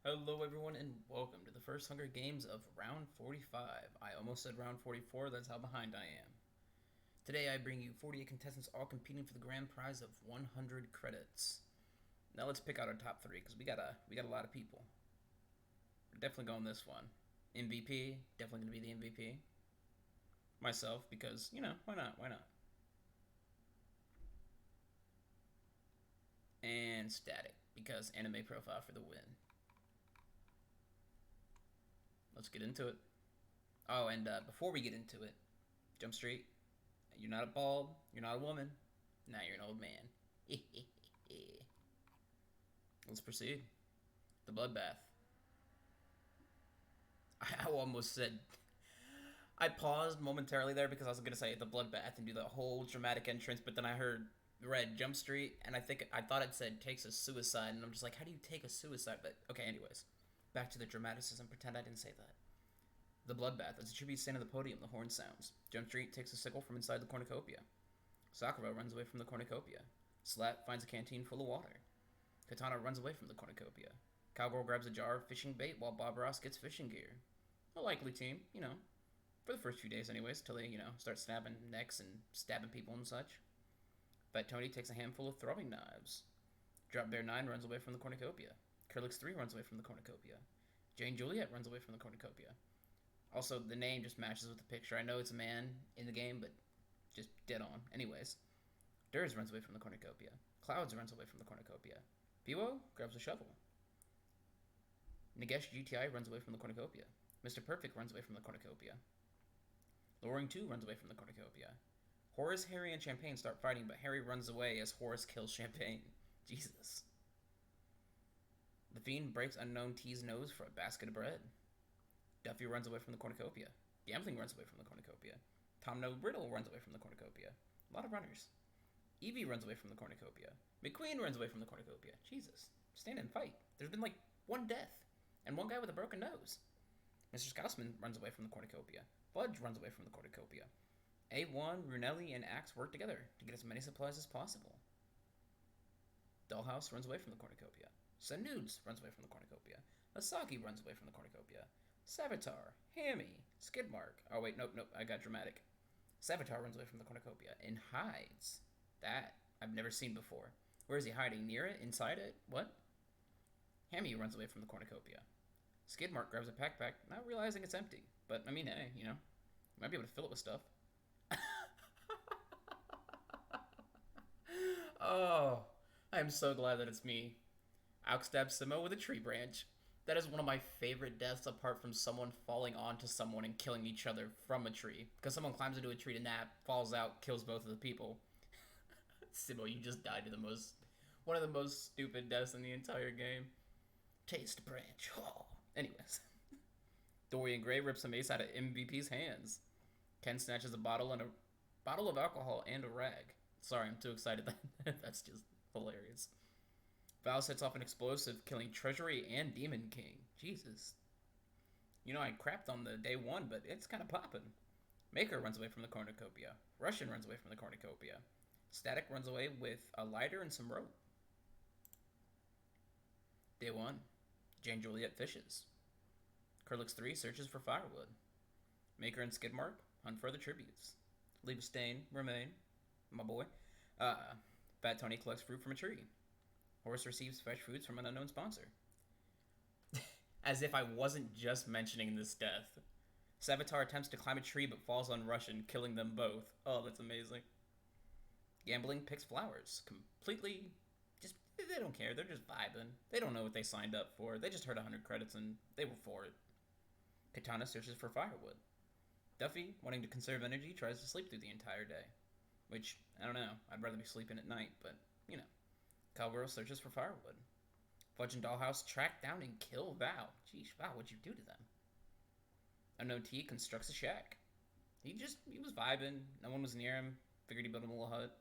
Hello, everyone, and welcome to the first Hunger Games of round 45. I almost said round 44, that's how behind I am. Today, I bring you 48 contestants all competing for the grand prize of 100 credits. Now, let's pick out our top three because we got a lot of people. We're definitely going this one. MVP, definitely going to be the MVP. Myself, because, why not? Why not? And Static, because anime profile for the win. Let's get into it. Oh, and before we get into it, Jump Street, you're not a bald, you're not a woman. Now you're an old man. Let's proceed. The bloodbath. I almost said. I paused momentarily there because I was going to say the bloodbath and do the whole dramatic entrance, but then I heard Red Jump Street, and I thought it said takes a suicide, and I'm just like, how do you take a suicide? But okay, anyways, back to the dramaticism. Pretend I didn't say that. The bloodbath. As a tribute stand on the podium, the horn sounds. Jump Street takes a sickle from inside the cornucopia. Sakura runs away from the cornucopia. Slat finds a canteen full of water. Katana runs away from the cornucopia. Cowgirl grabs a jar of fishing bait while Bob Ross gets fishing gear. A likely team, for the first few days, anyways, till they, start snapping necks and stabbing people and such. Fat Tony takes a handful of throwing knives. Drop Bear 9 runs away from the cornucopia. Curlix 3 runs away from the cornucopia. Jane Juliet runs away from the cornucopia. Also, the name just matches with the picture. I know it's a man in the game, but just dead on. Anyways, Durs runs away from the cornucopia. Clouds runs away from the cornucopia. Piwo grabs a shovel. Nagesh GTI runs away from the cornucopia. Mr. Perfect runs away from the cornucopia. Lowering 2 runs away from the cornucopia. Horace, Harry, and Champagne start fighting, but Harry runs away as Horace kills Champagne. Jesus. The Fiend breaks Unknown T's nose for a basket of bread. Duffy runs away from the cornucopia. Gambling runs away from the cornucopia. Tom No Riddle runs away from the cornucopia. A lot of runners. Evie runs away from the cornucopia. McQueen runs away from the cornucopia. Jesus. Stand and fight. There's been like one death. And one guy with a broken nose. Mr. Scousman runs away from the cornucopia. Fudge runs away from the cornucopia. A1, Brunelli, and Axe work together to get as many supplies as possible. Dollhouse runs away from the cornucopia. Sanudes runs away from the cornucopia. Asagi runs away from the cornucopia. Savitar, Hammy, Skidmark. Oh, wait, nope, I got dramatic. Savitar runs away from the cornucopia and hides. That I've never seen before. Where is he hiding? Near it? Inside it? What? Hammy runs away from the cornucopia. Skidmark grabs a backpack, not realizing it's empty. But, I mean, hey, you might be able to fill it with stuff. Oh, I am so glad that it's me. Outstab Simo with a tree branch. That is one of my favorite deaths apart from someone falling onto someone and killing each other from a tree. Because someone climbs into a tree to nap, falls out, kills both of the people. Simo, you just died to one of the most stupid deaths in the entire game. Taste branch. Oh. Anyways. Dorian Gray rips a mace out of MVP's hands. Ken snatches a bottle of alcohol and a rag. Sorry, I'm too excited. That's just hilarious. Val sets off an explosive, killing Treasury and Demon King. Jesus. I crapped on the day one, but it's kind of popping. Maker runs away from the cornucopia. Russian runs away from the cornucopia. Static runs away with a lighter and some rope. Day 1. Jane Juliet fishes. Curlix 3 searches for firewood. Maker and Skidmark hunt for the tributes. Leave a stain, remain, my boy. Fat Tony collects fruit from a tree. Horace receives fresh foods from an unknown sponsor. As if I wasn't just mentioning this death. Savitar attempts to climb a tree but falls on Russian, killing them both. Oh, that's amazing. Gambling picks flowers. Completely just they don't care. They're just vibing. They don't know what they signed up for. They just heard 100 credits and they were for it. Katana searches for firewood. Duffy, wanting to conserve energy, tries to sleep through the entire day. Which, I don't know. I'd rather be sleeping at night, but, Cowgirl searches for firewood. Fudge and Dollhouse track down and kill Val. Jeez, Val, what'd you do to them? Unknown T constructs a shack. He was vibing. No one was near him. Figured he'd build him a little hut.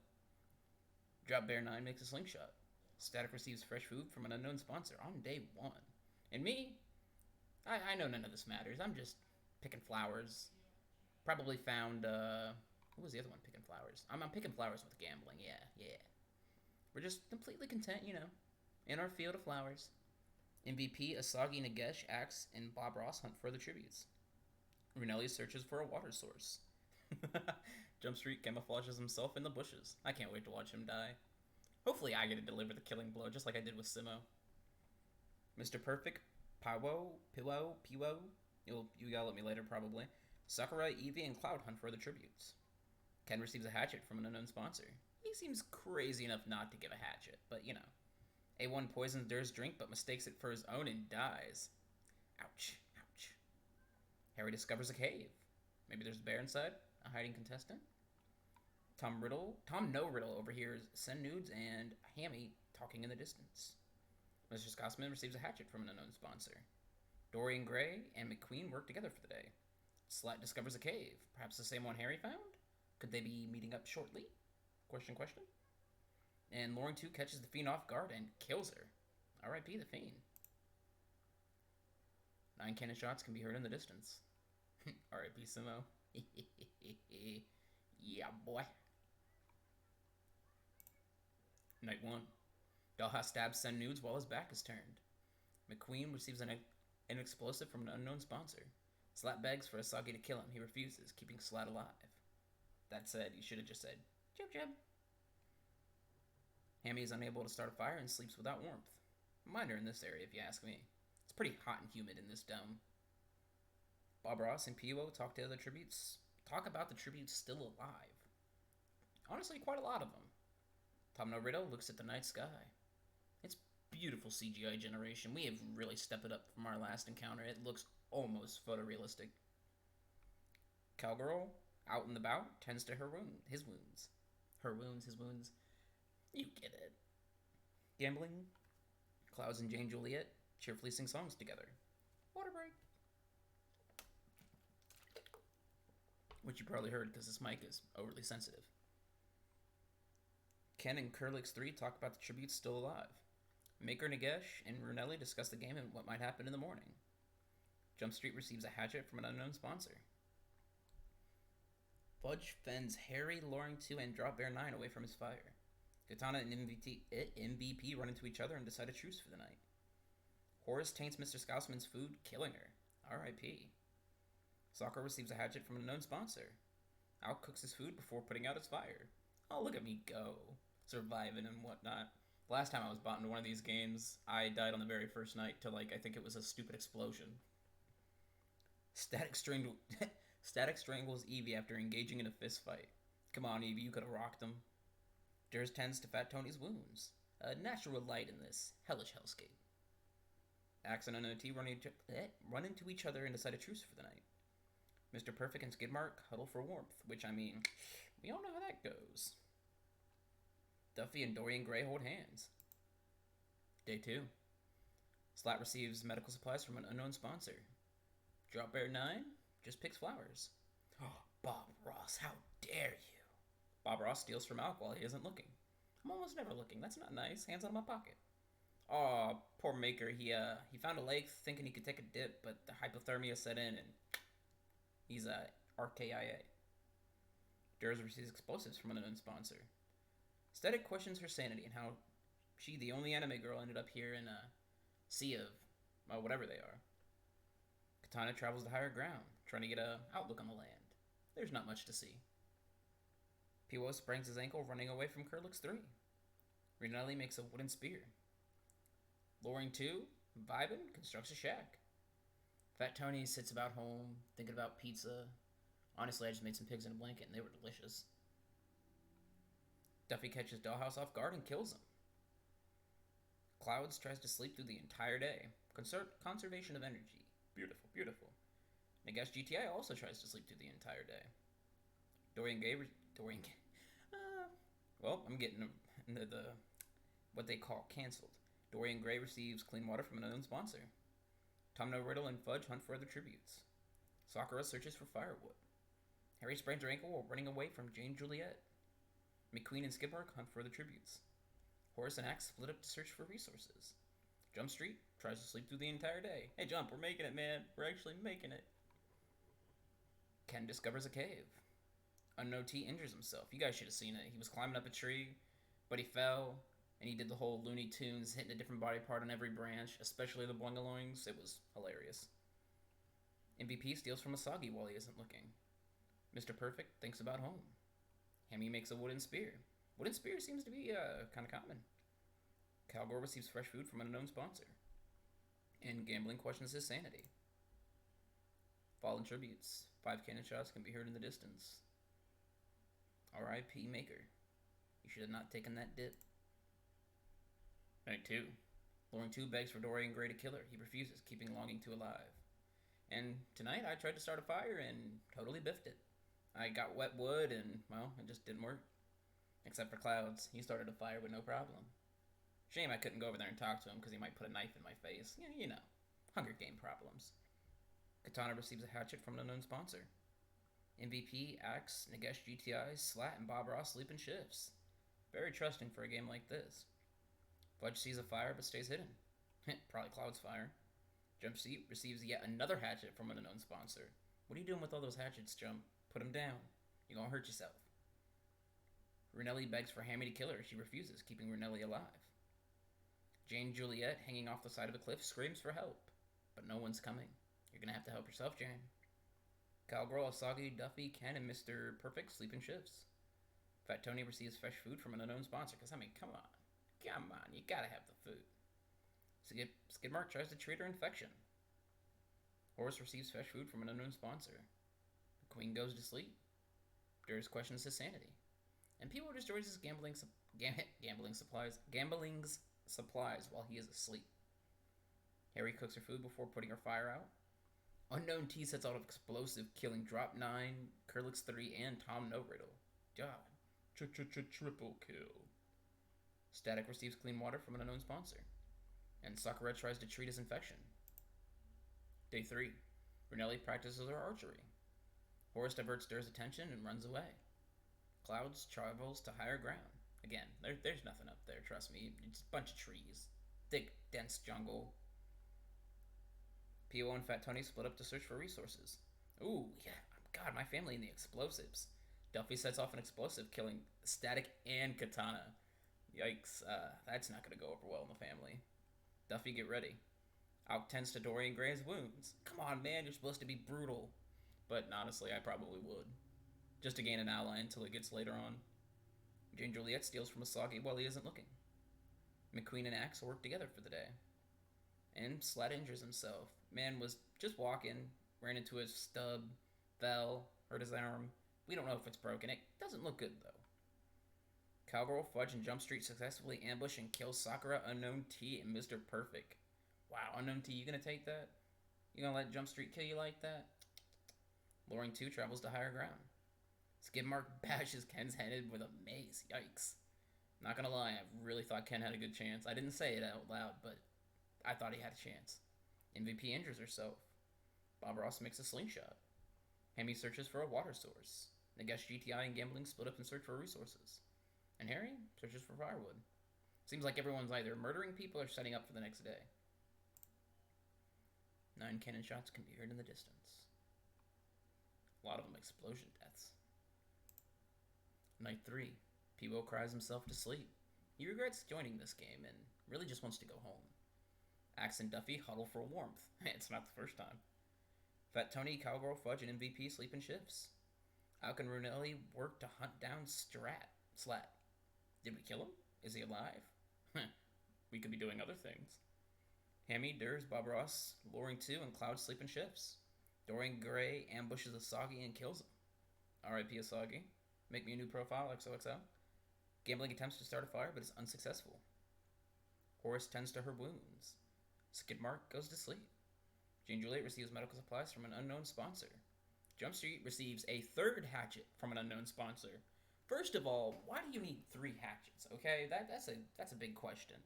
Drop Bear 9 makes a slingshot. Static receives fresh food from an unknown sponsor on day 1. And me, I know none of this matters. I'm just picking flowers. Probably found, who was the other one picking flowers? I'm picking flowers with gambling, yeah. We're just completely content, in our field of flowers. MVP Asagi Nagesh acts and Bob Ross hunt for the tributes. Runelli searches for a water source. Jump Street camouflages himself in the bushes. I can't wait to watch him die. Hopefully, I get to deliver the killing blow just like I did with Simo. Mr. Perfect, Piwo. You gotta let me later probably. Sakurai, Evie, and Cloud hunt for the tributes. Ken receives a hatchet from an unknown sponsor. He seems crazy enough not to give a hatchet, but you know. A1 poisons Dur's drink but mistakes it for his own and dies. Ouch, ouch. Harry discovers a cave. Maybe there's a bear inside? A hiding contestant? Tom No Riddle overhears Send Nudes and Hammy talking in the distance. Mr. Scotsman receives a hatchet from an unknown sponsor. Dorian Gray and McQueen work together for the day. Slat discovers a cave, perhaps the same one Harry found? Could they be meeting up shortly? Question. And Loring 2 catches the Fiend off guard and kills her. R.I.P. the Fiend. 9 cannon shots can be heard in the distance. R.I.P. Simo. Yeah, boy. Night 1. Dollhouse stabs Sen Nudes while his back is turned. McQueen receives an explosive from an unknown sponsor. Slat begs for Asagi to kill him. He refuses, keeping Slat alive. That said, he should have just said, jib. Hammy is unable to start a fire and sleeps without warmth. Minor in this area, if you ask me. It's pretty hot and humid in this dome. Bob Ross and Piwo talk about the tributes still alive. Honestly, quite a lot of them. Tom No Riddle looks at the night sky. It's beautiful CGI generation. We have really stepped it up from our last encounter. It looks almost photorealistic. Cowgirl, out and about, tends to his wounds. His wounds. You get it. Gambling, Clouds and Jane Juliet cheerfully sing songs together. Water break. Which you probably heard because this mic is overly sensitive. Ken and Curlix 3 talk about the tributes still alive. Maker Nagesh and Runelli discuss the game and what might happen in the morning. Jump Street receives a hatchet from an unknown sponsor. Fudge fends Harry, Loring 2, and Drop Bear 9 away from his fire. Katana and MVP run into each other and decide a truce for the night. Horace taints Mr. Scousman's food, killing her. R.I.P. Sokka receives a hatchet from an unknown sponsor. Al cooks his food before putting out his fire. Oh, look at me go. Surviving and whatnot. Last time I was bought into one of these games, I died on the very first night to, I think it was a stupid explosion. Static strangles Evie after engaging in a fist fight. Come on, Evie, you could have rocked him. Durs tends to Fat Tony's wounds. A natural light in this hellish hellscape. Axe and NOT run into each other and decide a truce for the night. Mr. Perfect and Skidmark huddle for warmth, which, we all know how that goes. Duffy and Dorian Gray hold hands. Day 2. Slat receives medical supplies from an unknown sponsor. Drop Bear 9 just picks flowers. Oh, Bob Ross, how dare you? Bob Ross steals from Alk while he isn't looking. I'm almost never looking. That's not nice. Hands out of my pocket. Aw, poor Maker. He found a lake thinking he could take a dip, but the hypothermia set in and he's RKIA. Durs receives explosives from an unknown sponsor. Static questions her sanity and how she, the only anime girl, ended up here in a sea of whatever they are. Katana travels to higher ground, trying to get an outlook on the land. There's not much to see. Piwo sprains his ankle running away from Curlix 3. Rinelli makes a wooden spear. Loring 2, vibin', constructs a shack. Fat Tony sits about home, thinking about pizza. Honestly, I just made some pigs in a blanket and they were delicious. Duffy catches Dollhouse off guard and kills him. Clouds tries to sleep through the entire day. Conservation of energy. Beautiful, beautiful. Nagesh GTI also tries to sleep through the entire day. I'm getting into the what they call canceled. Dorian Gray receives clean water from an unknown sponsor. Tom No Riddle and Fudge hunt for other tributes. Sakura searches for firewood. Harry sprains her ankle while running away from Jane Juliet. McQueen and Skidmark hunt for the tributes. Horace and Axe split up to search for resources. Jump Street tries to sleep through the entire day. Hey, Jump, we're making it, man. We're actually making it. Ken discovers a cave. Unknown T injures himself. You guys should have seen it. He was climbing up a tree, but he fell. And he did the whole Looney Tunes hitting a different body part on every branch, especially the boingaloings. It was hilarious. MVP steals from Asagi while he isn't looking. Mr. Perfect thinks about home. Hammy makes a wooden spear. Wooden spear seems to be kind of common. Calgore receives fresh food from an unknown sponsor. And gambling questions his sanity. Fallen tributes. 5 cannon shots can be heard in the distance. R.I.P. Maker. You should have not taken that dip. Night 2. Loring 2 begs for Dorian Gray to kill her. He refuses, keeping Longing 2 alive. And tonight I tried to start a fire and totally biffed it. I got wet wood and, well, it just didn't work. Except for Clouds. He started a fire with no problem. Shame I couldn't go over there and talk to him because he might put a knife in my face. Yeah, you know. Hunger Game problems. Katana receives a hatchet from an unknown sponsor. MVP, Axe, Nagesh GTI, Slat, and Bob Ross sleep in shifts. Very trusting for a game like this. Fudge sees a fire but stays hidden. Probably Cloud's fire. Jumpsuit receives yet another hatchet from an unknown sponsor. What are you doing with all those hatchets, Jump? Put them down. You're gonna hurt yourself. Runelli begs for Hammy to kill her. She refuses, keeping Runelli alive. Jane Juliet, hanging off the side of a cliff, screams for help. But no one's coming. You're gonna have to help yourself, Jane. Cowgirl, Asagi, Duffy, Ken, and Mr. Perfect sleep in shifts. Fat Tony receives fresh food from an unknown sponsor, because, I mean, come on. Come on, you gotta have the food. Skidmark tries to treat her infection. Horace receives fresh food from an unknown sponsor. The Queen goes to sleep. Durs questions his sanity. And Peebo destroys his gambling supplies while he is asleep. Harry cooks her food before putting her fire out. Unknown T sets out explosive, killing Drop 9, Curlix 3, and Tom No Riddle. God. Triple kill. Static receives clean water from an unknown sponsor. And Sakura tries to treat his infection. Day 3. Brunelli practices her archery. Horace diverts Dur's attention and runs away. Clouds travels to higher ground. Again, there's nothing up there, trust me. It's a bunch of trees. Thick, dense jungle. P.O. and Fat Tony split up to search for resources. Ooh, yeah. God, my family and the explosives. Duffy sets off an explosive, killing Static and Katana. Yikes, that's not going to go over well in the family. Duffy, get ready. Alk tends to Dorian Gray's wounds. Come on, man, you're supposed to be brutal. But honestly, I probably would. Just to gain an ally until it gets later on. Jane Juliet steals from Asagi while he isn't looking. McQueen and Axe work together for the day. And Slat injures himself. Man was just walking, ran into a stub, fell, hurt his arm. We don't know if it's broken. It doesn't look good, though. Cowgirl, Fudge, and Jumpstreet successfully ambush and kill Sakura, Unknown T, and Mr. Perfect. Wow, Unknown T, you gonna take that? You gonna let Jumpstreet kill you like that? Loring 2 travels to higher ground. Skidmark bashes Ken's head with a mace. Yikes. Not gonna lie, I really thought Ken had a good chance. I didn't say it out loud, but I thought he had a chance. MVP injures herself. Bob Ross makes a slingshot. Hammy searches for a water source. Nagesh GTI and Gambling split up in search for resources. And Harry searches for firewood. Seems like everyone's either murdering people or setting up for the next day. 9 cannon shots can be heard in the distance. A lot of them explosion deaths. Night 3. Peebo cries himself to sleep. He regrets joining this game and really just wants to go home. Axe and Duffy huddle for warmth. It's not the first time. Fat Tony, Cowgirl, Fudge, and MVP sleep in shifts. Alk and Runelli work to hunt down Slat. Did we kill him? Is he alive? We could be doing other things. Hammy, Durs, Bob Ross, Loring 2, and Cloud sleep in shifts. Dorian Gray ambushes Asagi and kills him. R.I.P. Asagi. Make me a new profile, XOXO. Gambling attempts to start a fire, but is unsuccessful. Horace tends to her wounds. Skidmark goes to sleep. Jane Juliet receives medical supplies from an unknown sponsor. Jumpstreet receives a third hatchet from an unknown sponsor. First of all, why do you need 3 hatchets? Okay, that's a big question.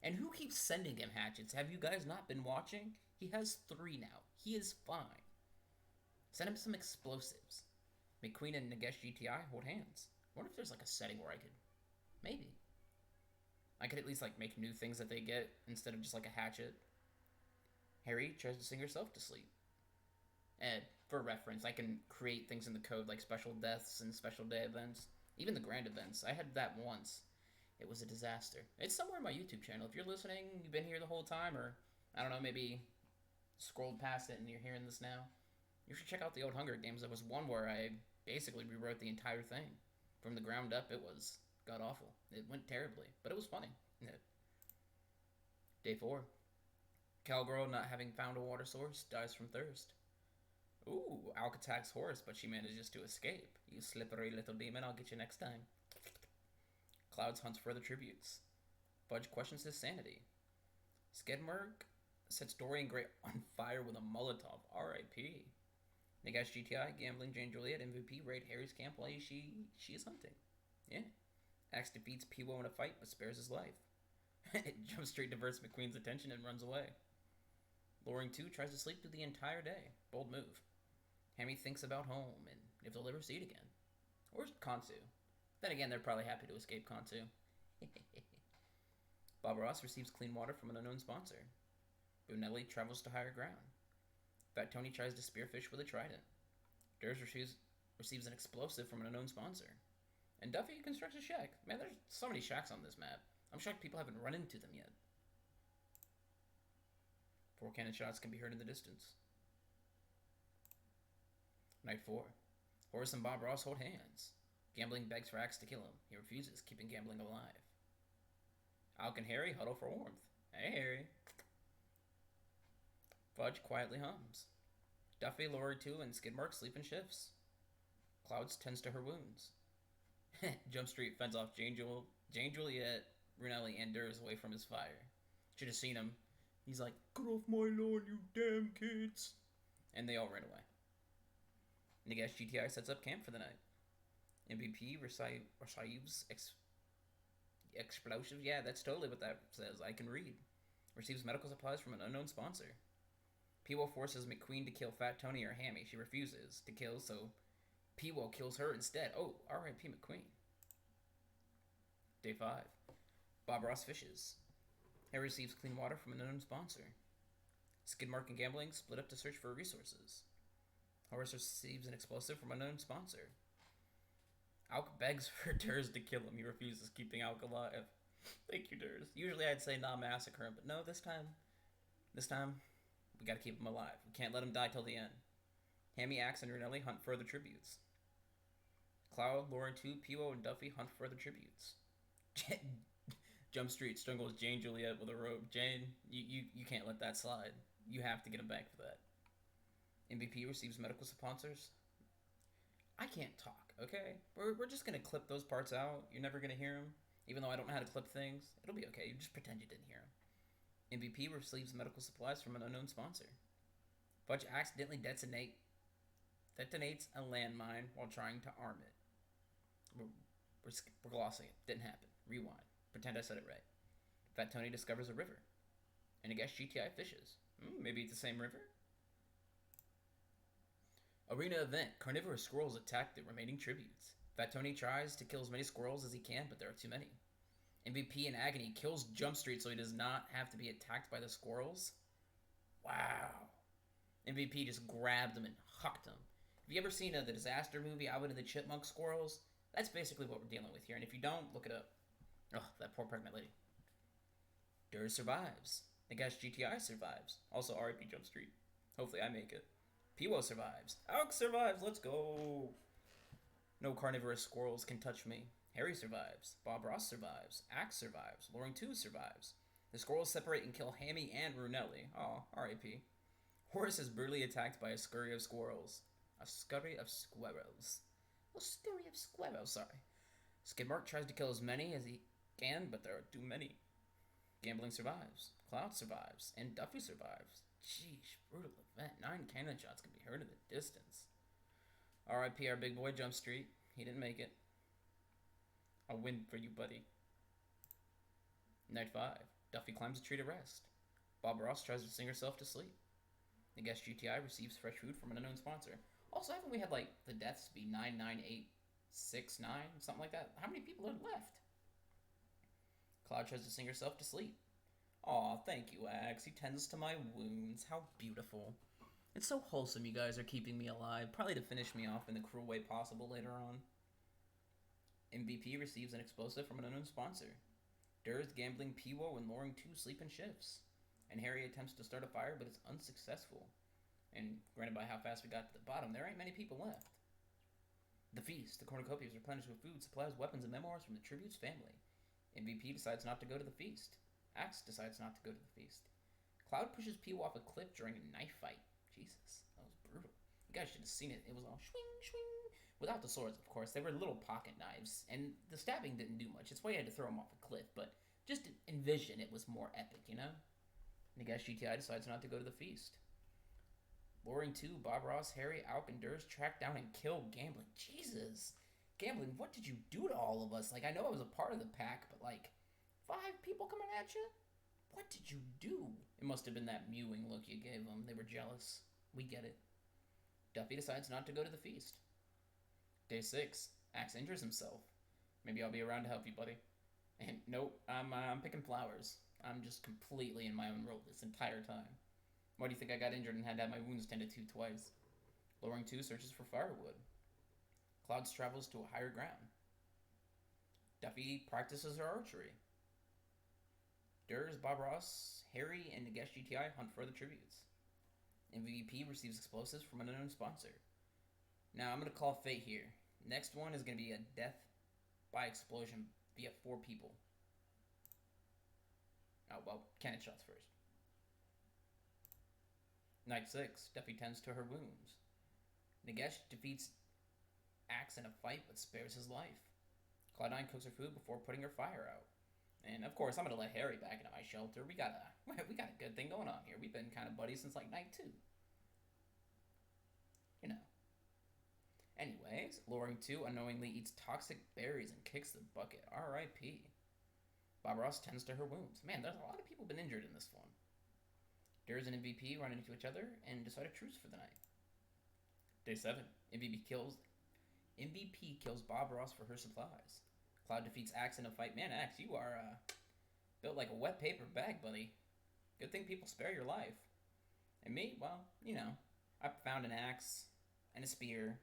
And who keeps sending him hatchets? Have you guys not been watching? He has 3 now. He is fine. Send him some explosives. McQueen and Nagesh GTI hold hands. I wonder if there's like a setting where I could... Maybe. I could at least like make new things that they get instead of just like a hatchet. Harry tries to sing herself to sleep. And for reference, I can create things in the code like special deaths and special day events. Even the grand events. I had that once. It was a disaster. It's somewhere on my YouTube channel. If you're listening, you've been here the whole time, or I don't know, maybe scrolled past it and you're hearing this now, you should check out the old Hunger Games. There was one where I basically rewrote the entire thing from the ground up. It was god awful. It went terribly, but it was funny. Day 4. Cowgirl, not having found a water source, dies from thirst. Ooh, Alk attacks Horse, but she manages to escape. You slippery little demon, I'll get you next time. Clouds hunts further tributes. Fudge questions his sanity. Skidmark sets Dorian Gray on fire with a Molotov. R.I.P. Nagash GTI, gambling Jane Juliet, MVP, raid Harry's camp while she is hunting. Yeah. Axe defeats Peewo in a fight but spares his life. Jump Street diverts McQueen's attention and runs away. Luring 2 tries to sleep through the entire day. Bold move. Hammy thinks about home and if they'll ever see it again. Or Kansu. Then again, they're probably happy to escape Kansu. Bob Ross receives clean water from an unknown sponsor. Brunelli travels to higher ground. Fat Tony tries to spearfish with a trident. Durs receives an explosive from an unknown sponsor. And Duffy constructs a shack. Man, there's so many shacks on this map. I'm shocked people haven't run into them yet. 4 cannon shots can be heard in the distance. Night 4. Horace and Bob Ross hold hands. Gambling begs for Axe to kill him. He refuses, keeping Gambling alive. Alk and Harry huddle for warmth. Hey, Harry. Fudge quietly hums. Duffy, Laura 2, and Skidmark sleep in shifts. Clouds tends to her wounds. Jump Street fends off Jane Juliet, Brunelli, and Durs away from his fire. Should have seen him. He's like, get off my lawn, you damn kids. And they all ran away. Nagash GTI sets up camp for the night. MVP receives explosives. Yeah, that's totally what that says. I can read. Receives medical supplies from an unknown sponsor. Peewo forces McQueen to kill Fat Tony or Hammy. She refuses to kill, so Peewo kills her instead. Oh, R.I.P. McQueen. Day 5. Bob Ross fishes. Harry receives clean water from an unknown sponsor. Skidmark and Gambling split up to search for resources. Horace receives an explosive from an unknown sponsor. Alk begs for Durs to kill him. He refuses, keeping Alk alive. Thank you, Durs. Usually I'd say nah, massacre him, but no, this time, we gotta keep him alive. We can't let him die till the end. Hammy, Axe, and Brunelli hunt further tributes. Cloud, Lauren 2, Peewo, and Duffy hunt further tributes. Jump Street strangles Jane Juliet with a rope. Jane, you can't let that slide. You have to get him back for that. MVP receives medical sponsors. I can't talk, okay? We're just gonna clip those parts out. You're never gonna hear them. Even though I don't know how to clip things, it'll be okay. You just pretend you didn't hear them. MVP receives medical supplies from an unknown sponsor. Fudge accidentally detonates a landmine while trying to arm it. We're glossing it. Didn't happen. Rewind. Pretend I said it right. Fat Tony discovers a river. And I guess GTI fishes. Maybe it's the same river? Arena event. Carnivorous squirrels attack the remaining tributes. Fat Tony tries to kill as many squirrels as he can, but there are too many. MVP in agony kills Jump Street so he does not have to be attacked by the squirrels. Wow. MVP just grabbed him and hucked him. Have you ever seen the disaster movie Alvin and the Chipmunk Squirrels? That's basically what we're dealing with here, and if you don't, look it up. Oh, that poor pregnant lady. Durs survives. Nagash GTI survives. Also RIP Jump Street. Hopefully I make it. Peewo survives. Alk survives. Let's go. No carnivorous squirrels can touch me. Harry survives. Bob Ross survives. Axe survives. Lauren 2 survives. The squirrels separate and kill Hammy and Brunelli. Oh, R.I.P. Horace is brutally attacked by a scurry of squirrels. A scurry of squirrels. A scurry of squirrels, sorry. Skidmark tries to kill as many as he can, but there are too many. Gambling survives. Cloud survives. And Duffy survives. Jeez, brutal event. 9 cannon shots can be heard in the distance. R.I.P. our big boy Jump Street. He didn't make it. I'll win for you, buddy. Night 5. Duffy climbs a tree to rest. Bob Ross tries to sing herself to sleep. I guess GTI receives fresh food from an unknown sponsor. Also, haven't we had, like, the deaths be 99869? Something like that? How many people are left? Cloud tries to sing herself to sleep. Aw, thank you, Axe. He tends to my wounds. How beautiful. It's so wholesome you guys are keeping me alive. Probably to finish me off in the cruel way possible later on. MVP receives an explosive from an unknown sponsor. Durs gambling Peewo and luring two sleeping shifts. And Harry attempts to start a fire, but is unsuccessful. And granted, by how fast we got to the bottom, there ain't many people left. The feast. The cornucopias are replenished with food, supplies, weapons, and memoirs from the tribute's family. MVP decides not to go to the feast. Axe decides not to go to the feast. Cloud pushes Peewo off a cliff during a knife fight. Jesus, that was brutal. You guys should have seen it. It was all swing, swing. Without the swords, of course. They were little pocket knives, and the stabbing didn't do much. It's why you had to throw him off a cliff, but just envision it was more epic, you know? Nagash GTI decides not to go to the feast. Luring 2, Bob Ross, Harry, Alk, and Durs track down and kill Gambling. Jesus. Gambling, what did you do to all of us? Like, I know I was a part of the pack, but, like, 5 people coming at you? What did you do? It must have been that mewing look you gave them. They were jealous. We get it. Duffy decides not to go to the feast. Day 6. Axe injures himself. Maybe I'll be around to help you, buddy. And nope, I'm picking flowers. I'm just completely in my own role this entire time. Why do you think I got injured and had to have my wounds tended to twice? Luring 2 searches for firewood. Clouds travels to a higher ground. Duffy practices her archery. Durs, Bob Ross, Harry, and Nagash GTI hunt further tributes. MVP receives explosives from an unknown sponsor. Now, I'm going to call fate here. Next one is going to be a death by explosion via 4 people. Oh, well, cannon shots first. Night 6, Duffy tends to her wounds. Nagash defeats Axe in a fight but spares his life. Cloud9 cooks her food before putting her fire out. And of course, I'm going to let Harry back into my shelter. We got a good thing going on here. We've been kind of buddies since like night 2. You know. Anyways, Luring 2 unknowingly eats toxic berries and kicks the bucket. R.I.P. Bob Ross tends to her wounds. Man, there's a lot of people been injured in this one. Durs and MVP run into each other and decide a truce for the night. Day 7. MVP kills Bob Ross for her supplies. Cloud defeats Axe in a fight. Man, Axe, you are built like a wet paper bag, buddy. Good thing people spare your life. And me, well, you know, I found an axe and a spear,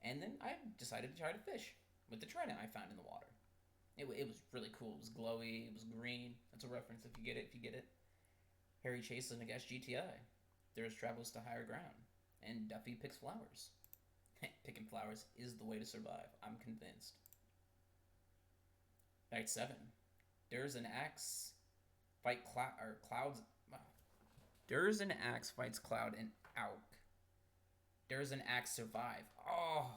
and then I decided to try to fish with the trident I found in the water. It was really cool. It was glowy. It was green. That's a reference if you get it. Harry chases Nagash GTI. Durs travels to higher ground, and Duffy picks flowers. Picking flowers is the way to survive. I'm convinced. Night 7. Durs and Axe fight Clouds. Durs and Axe fights Cloud and Alk. Durs and Axe survive. Oh,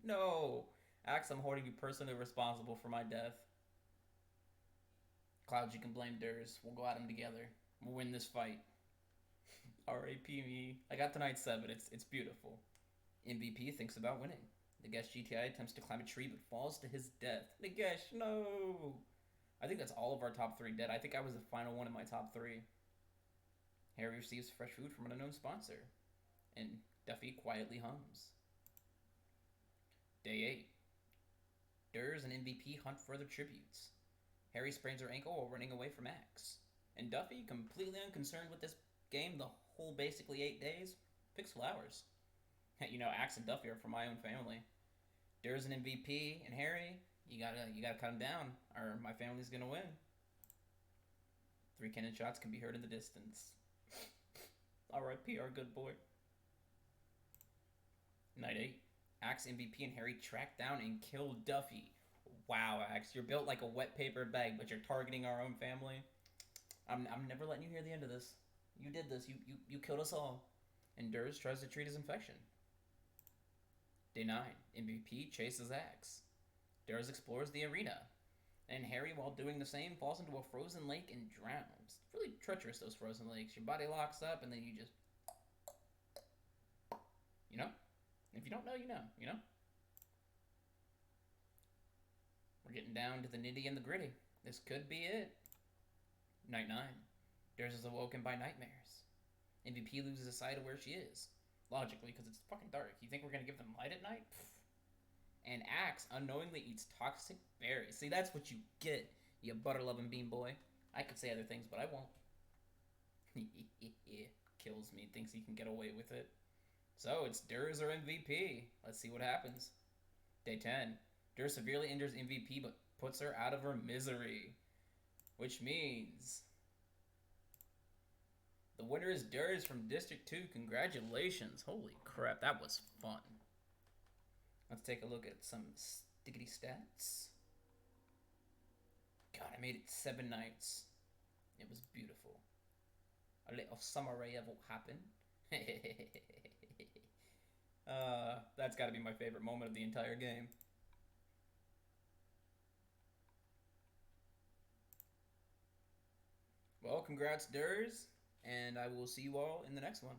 no. Axe, I'm holding you personally responsible for my death. Cloud, you can blame Durs. We'll go at him together. We'll win this fight. R.A.P. me. I got to night 7. It's beautiful. MVP thinks about winning. Nagash GTI attempts to climb a tree but falls to his death. Nagash, no! I think that's all of our top 3 dead. I think I was the final one in my top 3. Harry receives fresh food from an unknown sponsor. And Duffy quietly hums. Day 8. Durs and MVP hunt further tributes. Harry sprains her ankle while running away from Axe. And Duffy, completely unconcerned with this game the whole basically 8 days, picks flowers. You know, Axe and Duffy are from my own family. Durs and MVP and Harry, you gotta cut them down, or my family's gonna win. 3 cannon shots can be heard in the distance. R.I.P. our good boy. Night 8. Axe, MVP, and Harry track down and kill Duffy. Wow, Axe, you're built like a wet paper bag, but you're targeting our own family. I'm never letting you hear the end of this. You did this. You killed us all. And Durs tries to treat his infection. Day 9. MVP chases Axe. Durs explores the arena. And Harry, while doing the same, falls into a frozen lake and drowns. It's really treacherous, those frozen lakes. Your body locks up and then you just... You know? If you don't know, you know. You know? We're getting down to the nitty and the gritty. This could be it. Night 9. Durs is awoken by nightmares. MVP loses sight of where she is. Logically, because it's fucking dark. You think we're going to give them light at night? Pfft. And Axe unknowingly eats toxic berries. See, that's what you get, you butter-loving bean boy. I could say other things, but I won't. Kills me, thinks he can get away with it. So, it's Durs or MVP. Let's see what happens. Day 10. Durs severely injures MVP, but puts her out of her misery. which means the winner is Durs from District 2. Congratulations. Holy crap, that was fun. Let's take a look at some stickety stats. God, I made it 7 nights. It was beautiful. A little summary of what happened. That's got to be my favorite moment of the entire game. Well, congrats, Durs, and I will see you all in the next one.